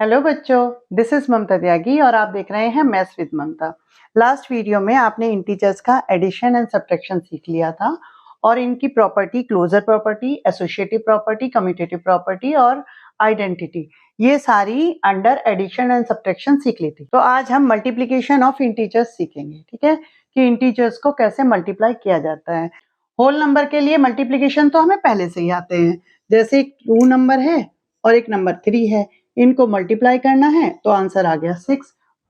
Hello बच्चों, this is ममता त्यागी और आप देख रहे हैं maths with Mamta. Last video में आपने इंटीजर्स का एडिशन एंड सब्ट्रैक्शन सीख लिया था और इनकी property, closure property, associative property, commutative property और आइडेंटिटी, ये सारी अंडर एडिशन एंड सब्ट्रैक्शन सीख ली थी। तो आज हम मल्टीप्लिकेशन ऑफ इंटीजर्स सीखेंगे, ठीक है, कि इंटीजर्स को कैसे मल्टीप्लाई किया जाता है। होल नंबर के लिए मल्टीप्लिकेशन तो हमें पहले से ही आते हैं, जैसे एक 2 नंबर है और एक नंबर 3 है, इनको मल्टीप्लाई करना है तो आंसर आ गया 6।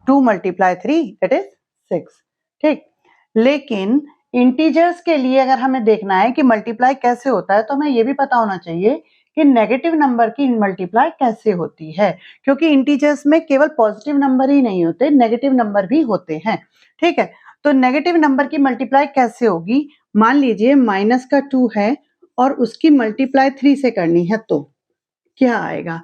2 मल्टीप्लाई 3 दैट इज 6, ठीक। लेकिन इंटीजर्स के लिए अगर हमें देखना है कि मल्टीप्लाई कैसे होता है तो हमें ये भी पता होना चाहिए कि नेगेटिव नंबर की मल्टीप्लाई कैसे होती है, क्योंकि इंटीजर्स में केवल पॉजिटिव नंबर ही नहीं होते, नेगेटिव नंबर भी होते हैं, ठीक है। तो नेगेटिव नंबर की मल्टीप्लाई कैसे होगी? मान लीजिए -2 है और उसकी मल्टीप्लाई 3 से करनी है तो क्या आएगा?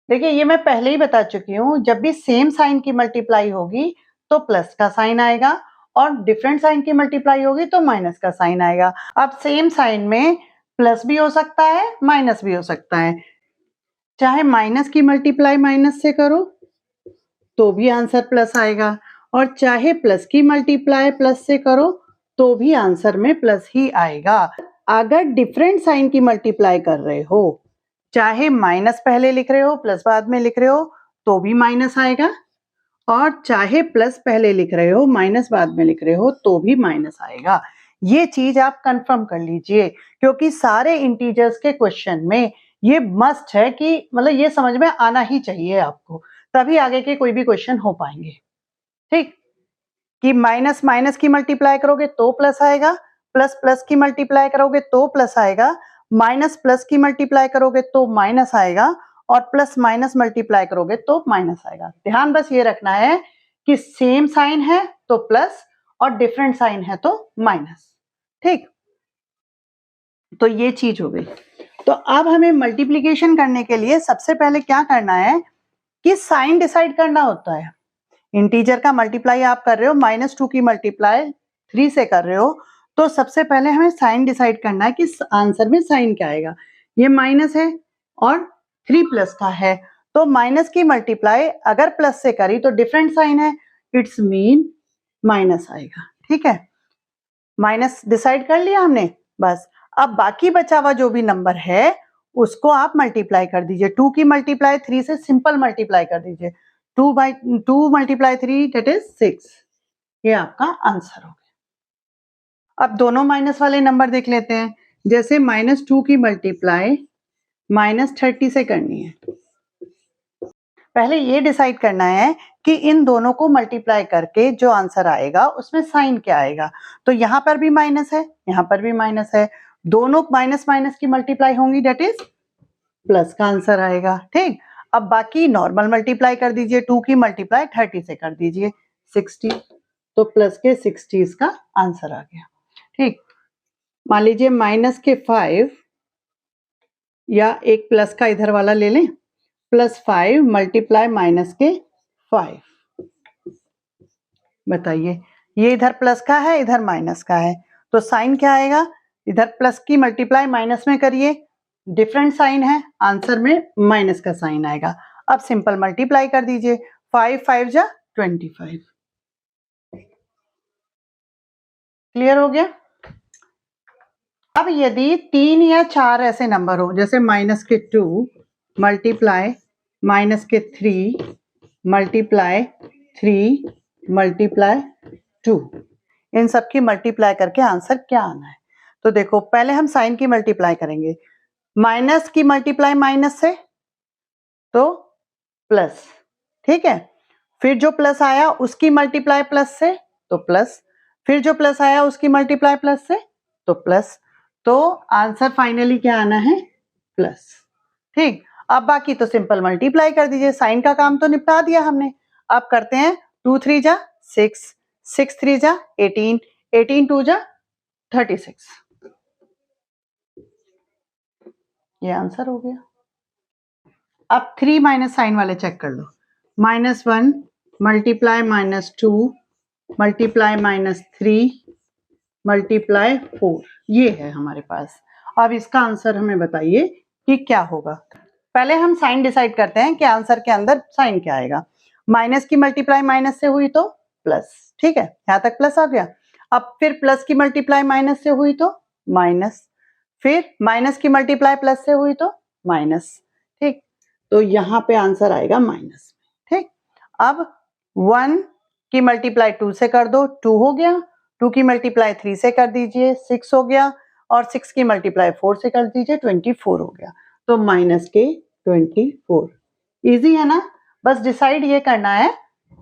देखिए, ये मैं पहले ही बता चुकी हूँ, जब भी सेम साइन की मल्टीप्लाई होगी तो प्लस का साइन आएगा और डिफरेंट साइन की मल्टीप्लाई होगी तो माइनस का साइन आएगा। अब सेम साइन में प्लस भी हो सकता है, माइनस भी हो सकता है। चाहे माइनस की मल्टीप्लाई माइनस से करो तो भी आंसर प्लस आएगा और चाहे प्लस की मल्टीप्लाई प्लस से करो तो भी आंसर में प्लस ही आएगा। अगर डिफरेंट साइन की मल्टीप्लाई कर रहे हो, चाहे माइनस पहले लिख रहे हो प्लस बाद में लिख रहे हो तो भी माइनस आएगा और चाहे प्लस पहले लिख रहे हो माइनस बाद में लिख रहे हो तो भी माइनस आएगा। ये चीज आप कंफर्म कर लीजिए, क्योंकि सारे इंटीजर्स के क्वेश्चन में ये मस्ट है कि मतलब ये समझ में आना ही चाहिए आपको, तभी आगे के कोई भी क्वेश्चन हो पाएंगे, ठीक। कि माइनस माइनस की मल्टीप्लाई करोगे तो प्लस आएगा, प्लस प्लस की मल्टीप्लाई करोगे तो प्लस आएगा, माइनस प्लस की मल्टीप्लाई करोगे तो माइनस आएगा और प्लस माइनस मल्टीप्लाई करोगे तो माइनस आएगा। ध्यान बस ये रखना है कि सेम साइन है तो प्लस और डिफरेंट साइन है तो माइनस, ठीक। तो ये चीज हो गई। तो अब हमें मल्टीप्लीकेशन करने के लिए सबसे पहले क्या करना है कि साइन डिसाइड करना होता है। इंटीजर का मल्टीप्लाई आप कर रहे हो, -2 की मल्टीप्लाई 3 से कर रहे हो, तो सबसे पहले हमें साइन डिसाइड करना है कि आंसर में साइन क्या आएगा। ये माइनस है और 3 प्लस का है, तो माइनस की मल्टीप्लाई अगर प्लस से करी तो डिफरेंट साइन है, इट्स मीन माइनस आएगा, ठीक है। माइनस डिसाइड कर लिया हमने, बस अब बाकी बचा हुआ जो भी नंबर है उसको आप मल्टीप्लाई कर दीजिए। 2 की मल्टीप्लाई 3 से सिंपल मल्टीप्लाई कर दीजिए। 2 मल्टीप्लाई 3 दैट इज 6। ये आपका आंसर हो गया। अब दोनों माइनस वाले नंबर देख लेते हैं। जैसे -2 की मल्टीप्लाई -30 से करनी है, पहले ये डिसाइड करना है कि इन दोनों को मल्टीप्लाई करके जो आंसर आएगा उसमें साइन क्या आएगा। तो यहाँ पर भी माइनस है, यहाँ पर भी माइनस है, दोनों माइनस माइनस की मल्टीप्लाई होंगी दैट इज प्लस का आंसर आएगा, ठीक। अब बाकी नॉर्मल मल्टीप्लाई कर दीजिए, 2 की मल्टीप्लाई 30 से कर दीजिए 60, तो प्लस के 60 का आंसर आ गया, ठीक। मान लीजिए -5 या एक प्लस का इधर वाला ले लें, +5 मल्टीप्लाई -5। बताइए, ये इधर प्लस का है इधर माइनस का है, तो साइन क्या आएगा? इधर प्लस की मल्टीप्लाई माइनस में करिए, डिफरेंट साइन है, आंसर में माइनस का साइन आएगा। अब सिंपल मल्टीप्लाई कर दीजिए, 5 5 जा 25। क्लियर हो गया? अब यदि 3 या 4 ऐसे नंबर हो, जैसे -2 मल्टीप्लाई -3 मल्टीप्लाई 3 मल्टीप्लाई 2, इन सब की मल्टीप्लाई करके आंसर क्या आना है? तो देखो, पहले हम साइन की मल्टीप्लाई करेंगे। माइनस की मल्टीप्लाई माइनस से तो प्लस, ठीक है। फिर जो प्लस आया उसकी मल्टीप्लाई प्लस से तो प्लस, फिर जो प्लस आया उसकी मल्टीप्लाई प्लस से तो प्लस, तो आंसर फाइनली क्या आना है? प्लस, ठीक। अब बाकी तो सिंपल मल्टीप्लाई कर दीजिए, साइन का काम तो निपटा दिया हमने। अब करते हैं 2 3 जा 6, 6 3 जा 18, 18 2 जा 36। ये आंसर हो गया। अब 3 माइनस साइन वाले चेक कर लो। -1 मल्टीप्लाई -2 मल्टीप्लाई -3 मल्टीप्लाई 4, ये है हमारे पास। अब इसका आंसर हमें बताइए कि क्या होगा। पहले हम साइन डिसाइड करते हैं कि आंसर के अंदर साइन क्या आएगा। माइनस की मल्टीप्लाई माइनस से हुई तो प्लस, ठीक है, यहां तक प्लस आ गया। अब फिर प्लस की मल्टीप्लाई माइनस से हुई तो माइनस, फिर माइनस की मल्टीप्लाई प्लस से हुई तो माइनस, ठीक, तो यहाँ पे आंसर आएगा माइनस, ठीक। अब 1 की मल्टीप्लाई 2 से कर दो, 2 हो गया, 2 की मल्टीप्लाई 3 से कर दीजिए, 6 हो गया, और 6 की मल्टीप्लाई 4 से कर दीजिए, 24 हो गया, तो माइनस के 24। इजी है ना, बस डिसाइड ये करना है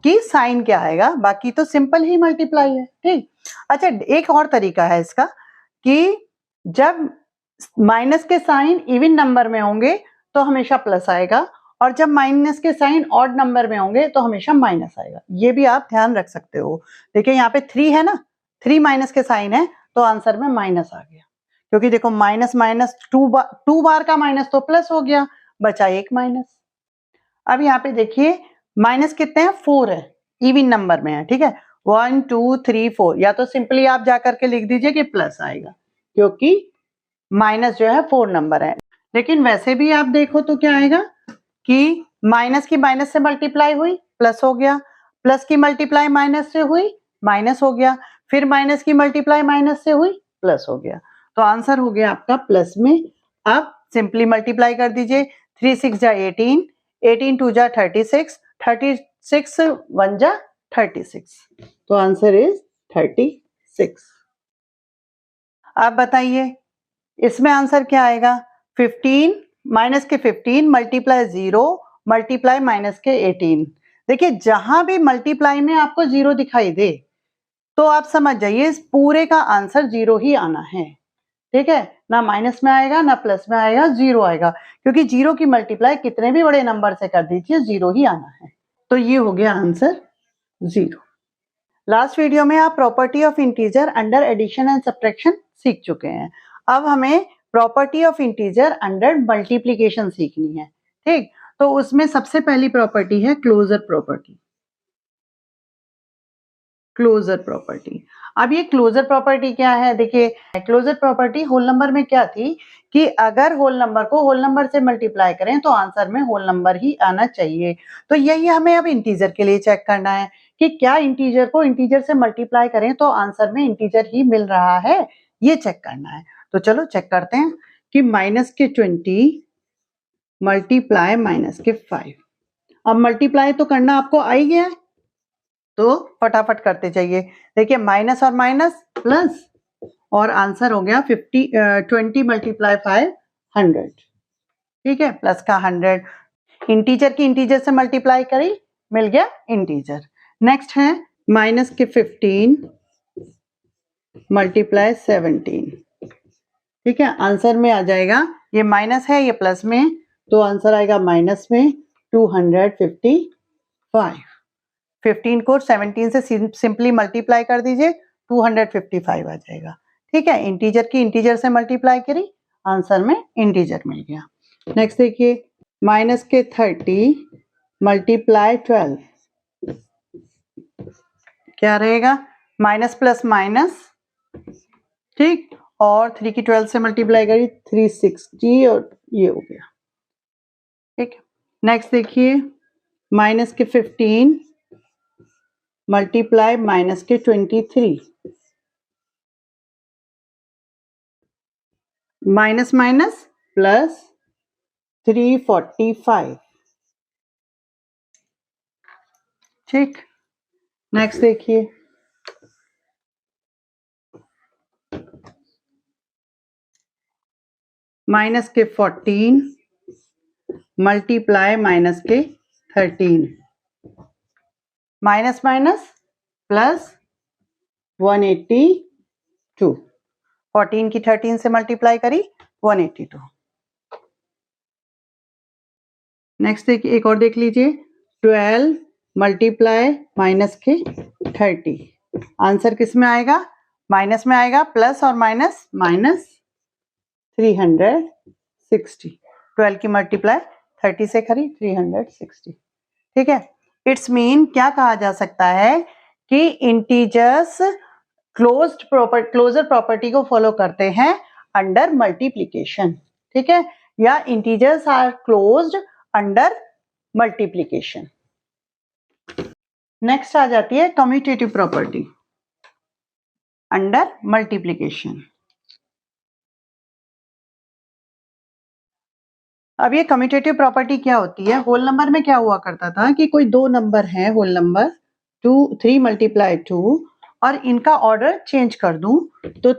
कि साइन क्या आएगा, बाकी तो सिंपल ही मल्टीप्लाई है, ठीक। अच्छा, एक और तरीका है इसका कि जब माइनस के साइन इवन नंबर में होंगे तो हमेशा प्लस आएगा, और जब माइनस के साइन ऑड नंबर में होंगे तो हमेशा माइनस आएगा। ये भी आप ध्यान रख सकते हो। देखिए यहाँ पे 3 है ना, 3 माइनस के साइन है तो आंसर में माइनस आ गया, क्योंकि देखो माइनस माइनस 2 बार का माइनस तो प्लस हो गया, बचा एक माइनस। अब यहाँ पे देखिए माइनस कितने हैं, 4 है, इवन नंबर में है, ठीक है, 1 2 3 4, या तो सिंपली आप जाकर के लिख दीजिए कि प्लस आएगा, क्योंकि माइनस जो है 4 नंबर है। लेकिन वैसे भी आप देखो तो क्या आएगा कि माइनस की माइनस से मल्टीप्लाई हुई प्लस हो गया, प्लस की मल्टीप्लाई माइनस से हुई माइनस हो गया, फिर माइनस की मल्टीप्लाई माइनस से हुई प्लस हो गया, तो आंसर हो गया आपका प्लस में। अब सिंपली मल्टीप्लाई कर दीजिए, 3 6 जा 18, 18 2 जा 36, 36 1 जा 36, तो आंसर इज 36। आप बताइए इसमें आंसर क्या आएगा, 15 माइनस के 15 मल्टीप्लाई 0 मल्टीप्लाई माइनस के 18। देखिए जहां भी मल्टीप्लाई में आपको 0 दिखाई दे तो आप समझ जाइए इस पूरे का आंसर 0 ही आना है, ठीक है, ना माइनस में आएगा ना प्लस में आएगा, 0 आएगा, क्योंकि 0 की मल्टीप्लाई कितने भी बड़े नंबर से कर दीजिए 0 ही आना है, तो ये हो गया आंसर 0। लास्ट वीडियो में आप property of integer under addition and subtraction सीख चुके हैं। अब हमें property of integer under multiplication सीखनी है, ठीक, तो उसमें सबसे पहली प्रॉपर्टी है क्लोजर प्रॉपर्टी। क्लोजर प्रॉपर्टी, अब ये क्लोजर प्रॉपर्टी क्या है, देखिए क्लोजर प्रॉपर्टी होल नंबर में क्या थी कि अगर होल नंबर को होल नंबर से मल्टीप्लाई करें तो आंसर में होल नंबर ही आना चाहिए। तो यही हमें अब इंटीजर के लिए चेक करना है कि क्या इंटीजर को इंटीजर से मल्टीप्लाई करें तो आंसर में इंटीजर ही मिल रहा है, ये चेक करना है। तो चलो चेक करते हैं कि माइनस के 20 मल्टीप्लाई माइनस के 5। अब मल्टीप्लाई तो करना आपको आ ही गया है, तो फटाफट करते जाइए। देखिए माइनस और माइनस प्लस, और आंसर हो गया 20 मल्टीप्लाई 5 100, ठीक है, प्लस का 100, इंटीजर की इंटीजर से मल्टीप्लाई करी मिल गया इंटीजर। नेक्स्ट है माइनस के 15 मल्टीप्लाई 17, ठीक है, आंसर में आ जाएगा, ये माइनस है ये प्लस में, तो आंसर आएगा माइनस में 255। 15 को 17 से सिंपली मल्टीप्लाई कर दीजिए, 255 आ जाएगा, ठीक है, इंटीजर की इंटीजर से मल्टीप्लाई करी, आंसर में इंटीजर मिल गया। नेक्स्ट देखिए माइनस के 30 मल्टीप्लाई 12, क्या रहेगा, माइनस प्लस माइनस, ठीक, और 3 की 12 से मल्टीप्लाई करी 360, और ये हो गया, ठीक। नेक्स्ट देखिए माइनस के 15 मल्टीप्लाई माइनस के 23, माइनस माइनस प्लस 345, ठीक। नेक्स्ट देखिए माइनस के 14 मल्टीप्लाई माइनस के 13, माइनस माइनस प्लस 182, 14 की 13 से मल्टीप्लाई करी 182। नेक्स्ट देखिए एक और देख लीजिए 12 मल्टीप्लाई माइनस के 30, आंसर किस में आएगा, माइनस में आएगा, प्लस और माइनस माइनस 360, 12 की मल्टीप्लाई 30 से करी 360, ठीक है। इट्स मीन क्या कहा जा सकता है कि इंटीजर्स क्लोजर प्रॉपर्टी को फॉलो करते हैं अंडर मल्टीप्लिकेशन, ठीक है, या integers are closed under multiplication. Next आ जाती है कम्यूटेटिव प्रॉपर्टी अंडर मल्टीप्लिकेशन। अब ये कम्यूटेटिव प्रॉपर्टी क्या होती है? होल नंबर में क्या हुआ करता था कि कोई दो नंबर है होल नंबर 3 मल्टीप्लाई 2 और इनका ऑर्डर चेंज कर दूं तो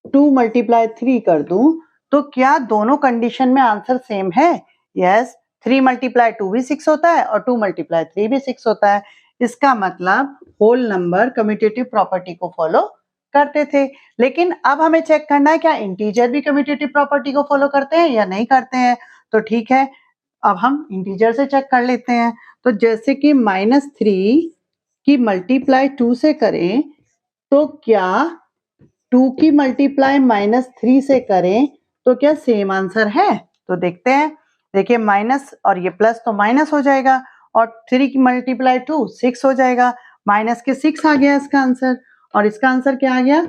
2 मल्टीप्लाई 3 कर दूं तो क्या दोनों कंडीशन में आंसर सेम है? यस, 3 मल्टीप्लाई 2 भी 6 होता है और 2 मल्टीप्लाई 3 भी 6 होता है। इसका मतलब होल नंबर कम्यूटेटिव प्रॉपर्टी को फॉलो करते थे। लेकिन अब हमें चेक करना है क्या इंटीजर भी कम्यूटेटिव प्रॉपर्टी को फॉलो करते हैं या नहीं करते हैं। तो ठीक है, अब हम इंटीजर से चेक कर लेते हैं। तो जैसे कि -3 की मल्टीप्लाई 2 से करें तो क्या 2 की मल्टीप्लाई -3 से करें तो क्या सेम आंसर है? तो देखते हैं। देखिए माइनस और ये प्लस तो माइनस हो जाएगा और 3 की मल्टीप्लाई 2 6 हो जाएगा। माइनस के 6 आ गया इसका आंसर और इसका आंसर क्या आ गया?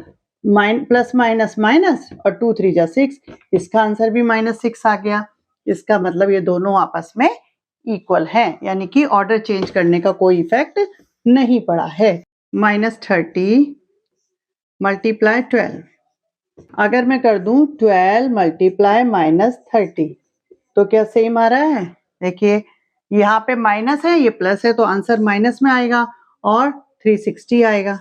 प्लस माइनस माइनस और 2 3 जा 6, इसका आंसर भी -6 आ गया। इसका मतलब ये दोनों आपस में इक्वल हैं, यानी कि ऑर्डर चेंज करने का कोई इफेक्ट नहीं पड़ा है। -30 मल्टीप्लाई 12, अगर मैं कर दूं 12 मल्टीप्लाई -30 तो क्या सेम आ रहा है? देखिए यहाँ पे माइनस है, ये प्लस है, तो आंसर माइनस में आएगा और 360 आएगा।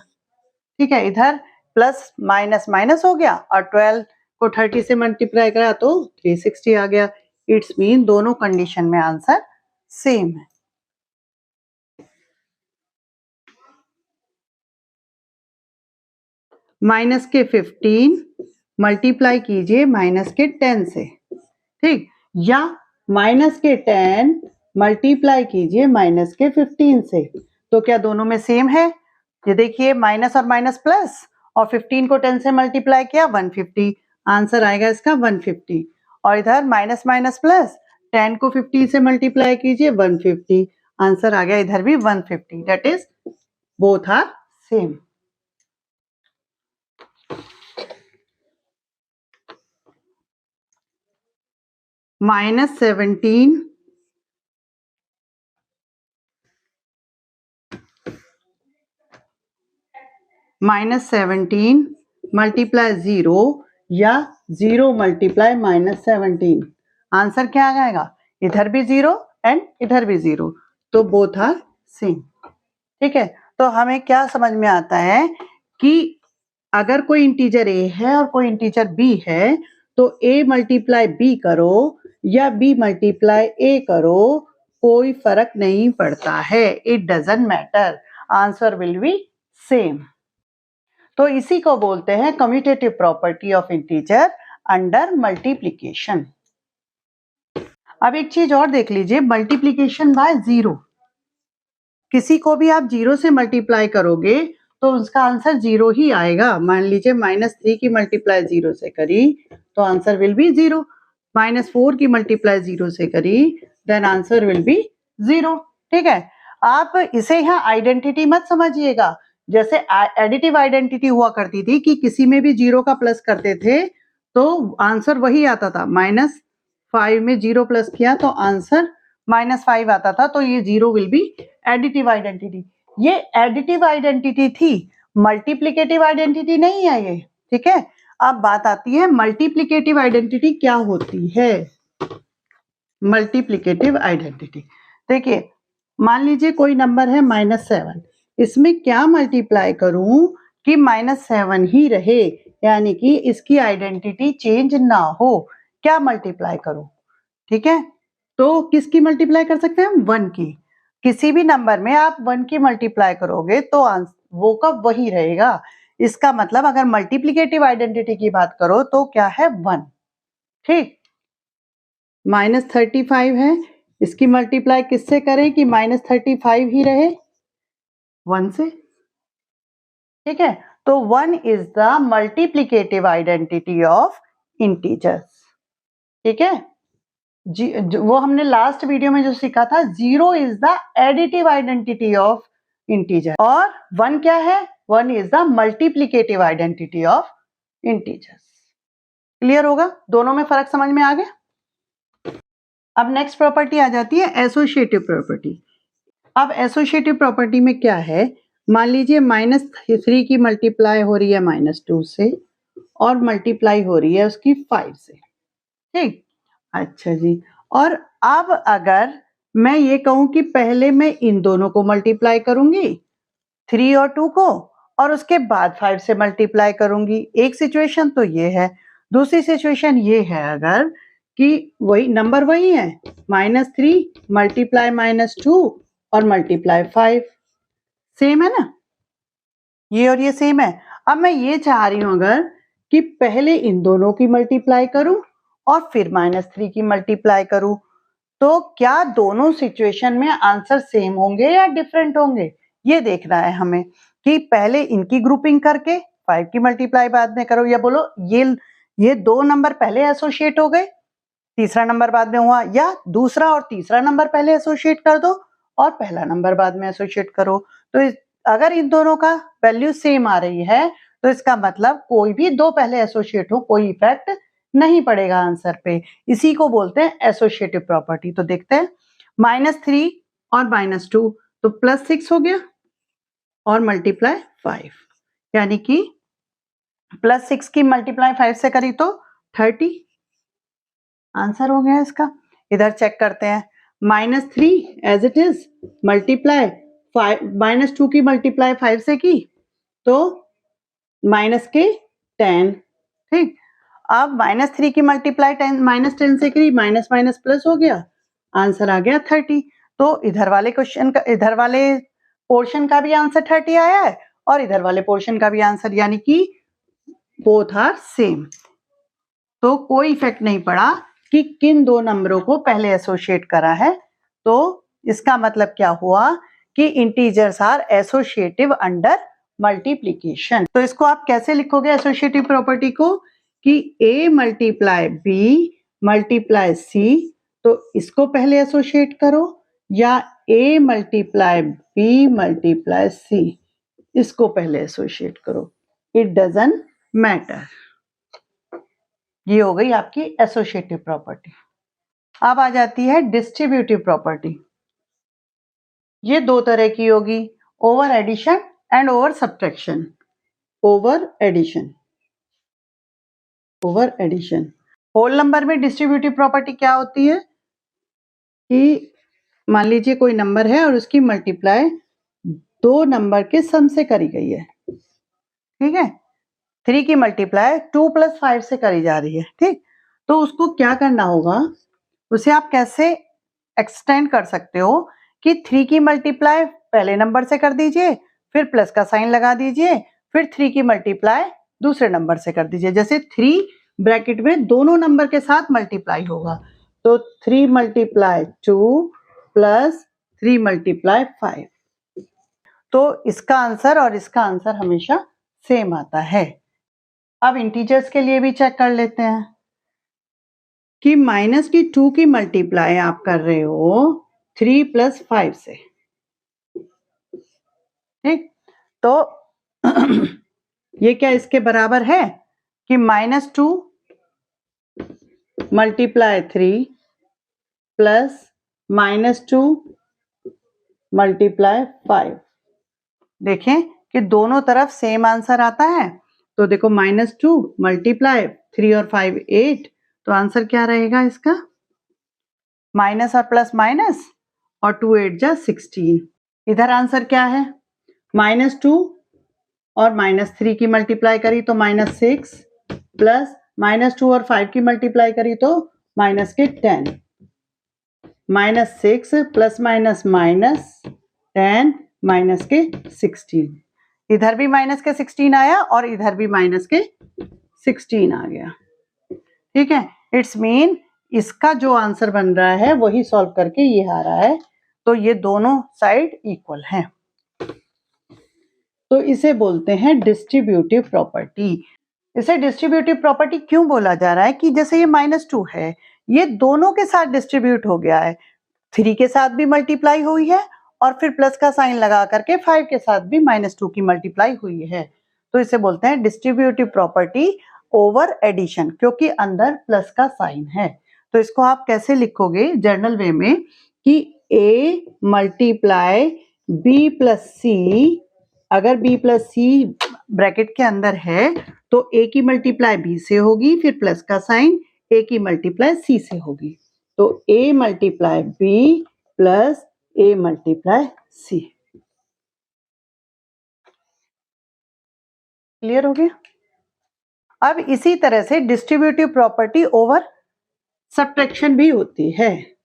ठीक है, इधर प्लस माइनस माइनस हो गया और 12 को 30 से मल्टीप्लाई करा तो 360 आ गया। इट्स मीन दोनों कंडीशन में आंसर सेम है। माइनस के 15 मल्टीप्लाई कीजिए माइनस के 10 से, ठीक, या माइनस के 10 मल्टीप्लाई कीजिए माइनस के 15 से। तो क्या दोनों में सेम है? ये देखिए माइनस और माइनस प्लस और 15 को 10 से मल्टीप्लाई किया 150, आंसर आएगा इसका 150। और इधर माइनस माइनस प्लस 10 को 50 से मल्टीप्लाई कीजिए 150, आंसर आ गया इधर भी 150। That is both are same. -17 multiply 0 या 0 मल्टीप्लाई -17, आंसर क्या आ जाएगा? इधर भी 0 एंड इधर भी 0, तो बोथ आर सेम। ठीक है, तो हमें क्या समझ में आता है कि अगर कोई इंटीजर a है और कोई इंटीजर b है तो a मल्टीप्लाई b करो या b मल्टीप्लाई a करो, कोई फर्क नहीं पड़ता है। It doesn't matter, answer will be same. तो इसी को बोलते हैं commutative property of integer under multiplication. अब एक चीज और देख लीजिए, मल्टीप्लिकेशन बाय 0। किसी को भी आप 0 से मल्टीप्लाई करोगे तो उसका आंसर 0 ही आएगा। मान लीजिए -3 की मल्टीप्लाई 0 से करी तो आंसर विल बी 0। -4 की मल्टीप्लाई 0 से करी देन आंसर विल बी 0। ठीक है, आप इसे यहाँ आइडेंटिटी मत समझिएगा। जैसे एडिटिव आइडेंटिटी हुआ करती थी कि किसी में भी 0 का प्लस करते थे तो आंसर वही आता था। -5 में 0 प्लस किया तो आंसर -5 आता था, तो ये 0 विल बी एडिटिव आइडेंटिटी। ये एडिटिव आइडेंटिटी थी, मल्टीप्लिकेटिव आइडेंटिटी नहीं है ये। ठीक है, अब बात आती है मल्टीप्लिकेटिव आइडेंटिटी क्या होती है। मल्टीप्लिकेटिव आइडेंटिटी देखिए, मान लीजिए कोई नंबर है -7, इसमें क्या मल्टीप्लाई करूं कि -7 ही रहे, यानी कि इसकी आइडेंटिटी चेंज ना हो। क्या मल्टीप्लाई करूं? ठीक है, तो किसकी मल्टीप्लाई कर सकते हैं हम? 1 की। किसी भी नंबर में आप 1 की मल्टीप्लाई करोगे तो वो का वही रहेगा। इसका मतलब अगर मल्टीप्लिकेटिव आइडेंटिटी की बात करो तो क्या है? 1। ठीक, -35 है, इसकी मल्टीप्लाई किससे करें कि -35 ही रहे? 1 से। ठीक है, तो 1 is the multiplicative identity of integers. ठीक है, वो हमने लास्ट वीडियो में जो सीखा था, 0 is the additive identity of integer और 1 क्या है? 1 is the multiplicative identity of integers. Clear होगा? दोनों में फर्क समझ में आ गया? अब नेक्स्ट प्रॉपर्टी आ जाती है एसोसिएटिव प्रॉपर्टी। अब एसोसिएटिव प्रॉपर्टी में क्या है, मान लीजिए -3 की मल्टीप्लाई हो रही है -2 से और मल्टीप्लाई हो रही है उसकी 5 से, ठीक। अच्छा जी, और अब अगर मैं ये कहूं कि पहले मैं इन दोनों को मल्टीप्लाई करूंगी 3 और 2 को, और उसके बाद 5 से मल्टीप्लाई करूंगी, एक सिचुएशन तो ये है। दूसरी सिचुएशन ये है अगर कि वही नंबर वही है, -3 मल्टीप्लाई -2 और मल्टीप्लाई 5, सेम है ना, ये और ये सेम है। अब मैं ये चाह रही हूं अगर कि पहले इन दोनों की मल्टीप्लाई करूं और फिर -3 की मल्टीप्लाई करूं, तो क्या दोनों सिचुएशन में आंसर सेम होंगे या डिफरेंट होंगे, ये देखना है हमें। कि पहले इनकी ग्रुपिंग करके 5 की मल्टीप्लाई बाद में करो, या बोलो ये दो नंबर पहले एसोसिएट हो गए, तीसरा नंबर बाद में हुआ, या दूसरा और तीसरा नंबर पहले एसोसिएट कर दो और पहला नंबर बाद में एसोसिएट करो। तो अगर इन दोनों का वैल्यू सेम आ रही है तो इसका मतलब कोई भी दो पहले एसोसिएट हो, कोई इफेक्ट नहीं पड़ेगा आंसर पे। इसी को बोलते हैं एसोसिएटिव प्रॉपर्टी। तो देखते हैं, -3 और -2 तो +6 हो गया और मल्टीप्लाई 5, यानी कि +6 की मल्टीप्लाई 5 से करी तो 30, आंसर हो गया इसका। इधर चेक करते हैं, -3 एज इट इज मल्टीप्लाई -2 की मल्टीप्लाई 5 से की तो -10, ठीक। अब -3 की मल्टीप्लाई 10 से की, माइनस माइनस प्लस हो गया, आंसर आ गया 30। तो इधर वाले क्वेश्चन का, इधर वाले पोर्शन का भी आंसर 30 आया है और इधर वाले पोर्शन का भी आंसर, यानी कि बोथ आर सेम। तो कोई इफेक्ट नहीं पड़ा कि किन दो नंबरों को पहले एसोसिएट करा है। तो इसका मतलब क्या हुआ कि integers are associative under multiplication. तो इसको आप कैसे लिखोगे एसोसिएटिव प्रॉपर्टी को, कि A multiply B multiply C, तो इसको पहले एसोसिएट करो, या A multiply B multiply C, इसको पहले एसोसिएट करो, इट डजंट मैटर। ये हो गई आपकी एसोसिएटिव प्रॉपर्टी। अब आ जाती है डिस्ट्रीब्यूटिव प्रॉपर्टी। ये दो तरह की होगी, over addition and over subtraction. Over addition whole number में डिस्ट्रीब्यूटिव प्रॉपर्टी क्या होती है कि मान लीजिए कोई नंबर है और उसकी मल्टीप्लाई दो नंबर के सम से करी गई है, ठीक है। 3 की मल्टीप्लाई 2 + 5 से करी जा रही है, ठीक। तो उसको क्या करना होगा, उसे आप कैसे एक्सटेंड कर सकते हो कि 3 की मल्टीप्लाई पहले नंबर से कर दीजिए, फिर प्लस का साइन लगा दीजिए, फिर 3 की मल्टीप्लाई दूसरे नंबर से कर दीजिए। जैसे 3 ब्रैकेट में दोनों नंबर के साथ मल्टीप्लाई होगा, तो 3 × 2 + 3 × 5, तो इसका आंसर और इसका आंसर हमेशा सेम आता है। अब इंटीजर्स के लिए भी चेक कर लेते हैं कि -2 की मल्टीप्लाई आप कर रहे हो 3 + 5 से, ठीक। तो ये क्या इसके बराबर है कि -2 × 3 + -2 × 5। देखें कि दोनों तरफ सेम आंसर आता है। तो देखो, -2 × 3 और 5 8, तो आंसर क्या रहेगा इसका, माइनस और प्लस माइनस, और 2 8 जा 16। इधर आंसर क्या है, -2 और -3 की मल्टीप्लाई करी तो -6, प्लस -2 और 5 की मल्टीप्लाई करी तो -10, -6 प्लस माइनस -10 -16। इधर भी -16 आया और इधर भी -16 आ गया, ठीक है। इट्स मीन इसका जो आंसर बन रहा है वही सॉल्व करके ये आ रहा है, तो ये दोनों साइड इक्वल हैं। तो इसे बोलते हैं डिस्ट्रीब्यूटिव प्रॉपर्टी। इसे डिस्ट्रीब्यूटिव प्रॉपर्टी क्यों बोला जा रहा है कि जैसे ये -2 है, ये दोनों के साथ डिस्ट्रीब्यूट हो गया है, 3 के साथ भी मल्टीप्लाई हुई है और फिर प्लस का साइन लगा करके 5 के साथ भी -2 की मल्टीप्लाई हुई है। तो इसे बोलते हैं डिस्ट्रीब्यूटिव प्रॉपर्टी ओवर एडिशन, क्योंकि अंदर प्लस का साइन है। तो इसको आप कैसे लिखोगे जनरल वे में कि a मल्टीप्लाई b प्लस सी, अगर b प्लस सी ब्रैकेट के अंदर है तो a की मल्टीप्लाई b से होगी, फिर प्लस का साइन a की मल्टीप्लाई c से होगी, तो a multiply b plus a multiply c। Clear हो गया? अब इसी तरह से डिस्ट्रीब्यूटिव प्रॉपर्टी ओवर सब्ट्रैक्शन भी होती है,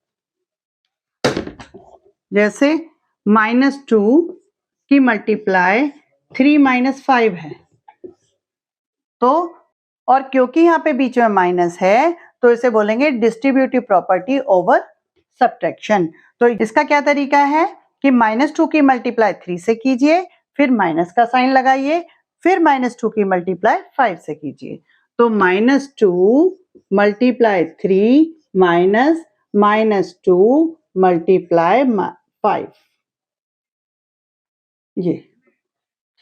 जैसे -2 की मल्टीप्लाई 3 - 5 है, तो और क्योंकि यहाँ पे बीच में माइनस है तो इसे बोलेंगे डिस्ट्रीब्यूटिव प्रॉपर्टी ओवर सब्ट्रैक्शन। तो इसका क्या तरीका है कि -2 की मल्टीप्लाई 3 से कीजिए, फिर माइनस का साइन लगाइए, फिर -2 की मल्टीप्लाई 5 से कीजिए, तो -2 मल्टीप्लाई 3 माइनस -2 मल्टीप्लाई 5, ये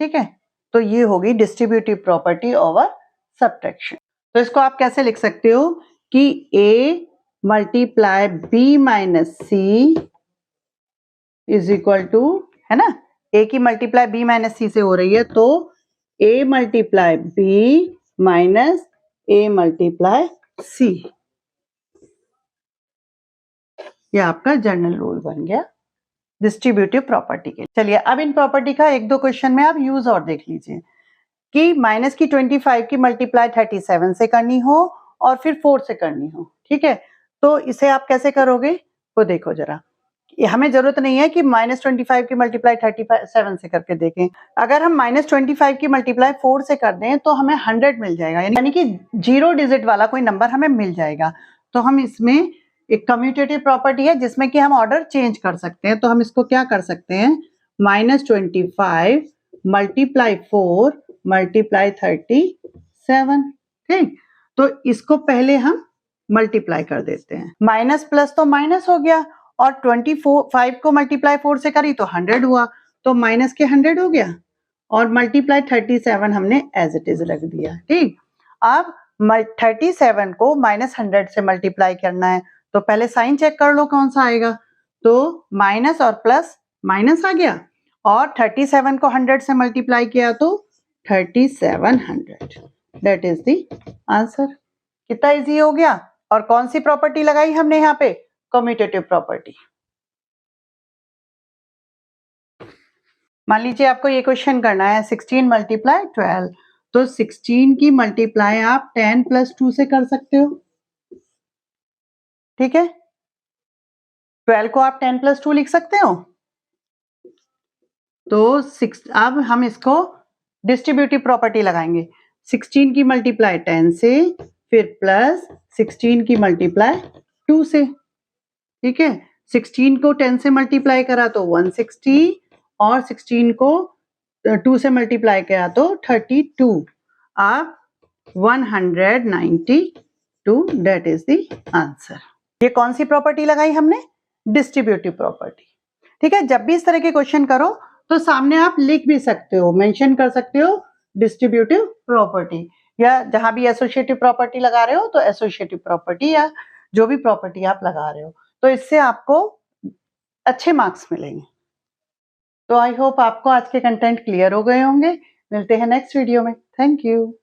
ठीक है। तो ये होगी डिस्ट्रीब्यूटिव प्रॉपर्टी ओवर सब्ट्रैक्शन। तो इसको आप कैसे लिख सकते हो कि a multiply b minus c is equal to, है ना, a की मल्टीप्लाई b माइनस सी से हो रही है, तो a multiply b minus a multiply C, ये आपका जनरल रूल बन गया डिस्ट्रीब्यूटिव प्रॉपर्टी के। चलिए अब इन प्रॉपर्टी का एक दो क्वेश्चन में आप यूज और देख लीजिए कि माइनस की 25 की मल्टीप्लाई 37 से करनी हो और फिर 4 से करनी हो, ठीक है, तो इसे आप कैसे करोगे वो देखो जरा। हमें जरूरत नहीं है कि -25 की मल्टीप्लाई 37 से करके देखें, अगर हम -25 की मल्टीप्लाई 4 से कर दें तो हमें 100 मिल जाएगा, यानी कि 0 डिजिट वाला कोई नंबर हमें मिल जाएगा। तो हम इसमें एक कम्यूटेटिव प्रॉपर्टी है जिसमें कि हम ऑर्डर चेंज कर सकते हैं, तो हम इसको क्या कर सकते हैं, -25 मल्टीप्लाई 4 मल्टीप्लाई 37, ठीक, तो इसको पहले हम मल्टीप्लाई कर देते हैं, माइनस प्लस तो माइनस हो गया और 25 को मल्टीप्लाई 4 से करी तो 100 हुआ, तो माइनस के 100 हो गया और मल्टीप्लाई 37 हमने एज इट इज रख दिया, ठीक। अब 37 को -100 से मल्टीप्लाई करना है, तो पहले साइन चेक कर लो कौन सा आएगा, तो माइनस और प्लस माइनस आ गया और 37 को 100 से मल्टीप्लाई किया तो 3700, दैट इज द आंसर। कितना इजी हो गया। और कौन सी प्रॉपर्टी लगाई हमने यहाँ पे, कम्यूटेटिव प्रॉपर्टी। मान लीजिए आपको ये क्वेश्चन करना है 16 मल्टीप्लाई 12, तो 16 की मल्टीप्लाई आप 10 + 2 से कर सकते हो, ठीक है, 12 को आप 10 + 2 लिख सकते हो, तो अब हम इसको डिस्ट्रीब्यूटिव प्रॉपर्टी लगाएंगे, 16 की मल्टीप्लाई 10 से, फिर प्लस 16 की मल्टीप्लाई 2 से, ठीक है, 16 को 10 से मल्टीप्लाई करा तो 160 और 16 को 2 से मल्टीप्लाई किया तो 32, अब 192, दैट इज द आंसर। ये कौन सी प्रॉपर्टी लगाई हमने, डिस्ट्रीब्यूटिव प्रॉपर्टी, ठीक है। जब भी इस तरह के क्वेश्चन करो तो सामने आप लिख भी सकते हो, मेंशन कर सकते हो डिस्ट्रीब्यूटिव प्रॉपर्टी, या जहां भी एसोसिएटिव प्रॉपर्टी लगा रहे हो तो एसोसिएटिव प्रॉपर्टी या जो भी प्रॉपर्टी आप लगा रहे हो, तो इससे आपको अच्छे मार्क्स मिलेंगे। तो आई होप आपको आज के कंटेंट क्लियर हो गए होंगे। मिलते हैं नेक्स्ट वीडियो में। Thank you.